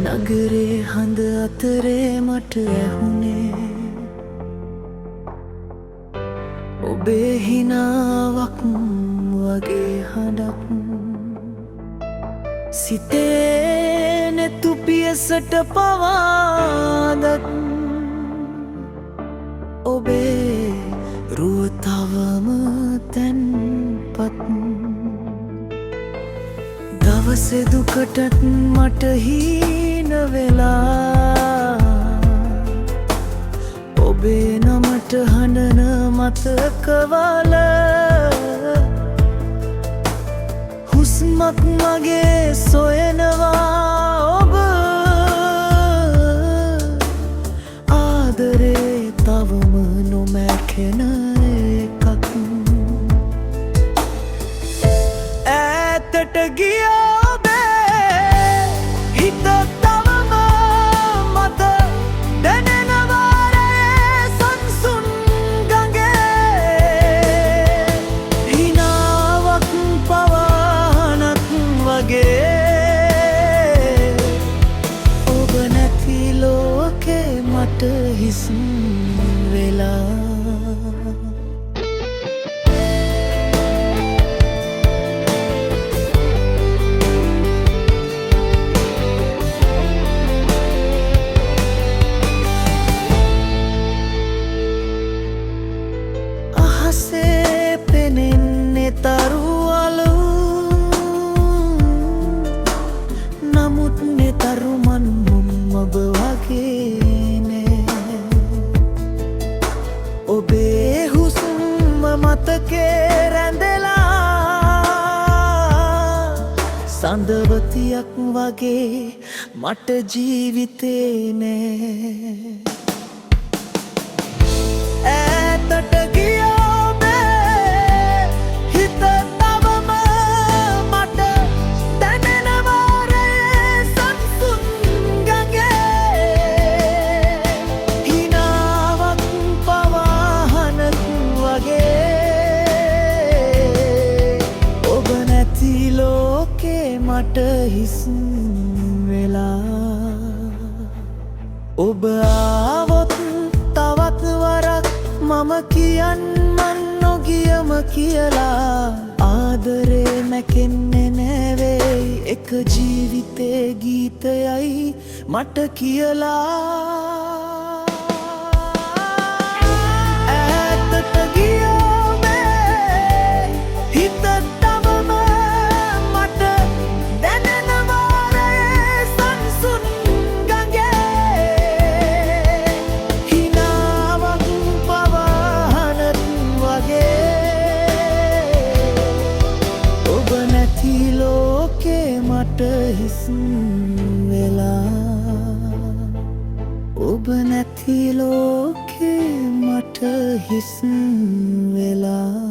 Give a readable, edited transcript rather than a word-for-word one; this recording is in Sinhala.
නගරේ හඳ අතරේ මට ඇහුනේ ඔබේ හිනාවක් වගේ හඬක් සිතේ නෙතු පියසට පවාදත් ඔබේ රුව තවම තැන්පත් දවසේ දුකටත් මට හීන වෙලා ඔබේ නමට හඬන මතකවල හුස්මක් මගේ සොයනවා ඔබ ආදරේ තවම නොමැකෙන එකක් ඈතට ගියා ඔබ නැති ලෝකේ මට හිස් වෙලා අහසේ පෙනෙන්නේ තරුවලු නමුත් නෙතරුමන් ඔබ වගේනේ ඔබේ හුස්ම මතකේ රැඳෙලා සඳවතියක් වගේ මට ජීවිතේනේ ඈතට ගියා මට හිස් වෙලා ඔබ ආවොත් තවත් වරක් මම කියන්නම් නොගියම කියලා ආදරේ මැකෙන්නේ නැවේ එක ජීවිතේ ගීතයයි මට කියලා මට හිස් වෙලා ඔබ නැති ලෝකේ මට හිස් වෙලා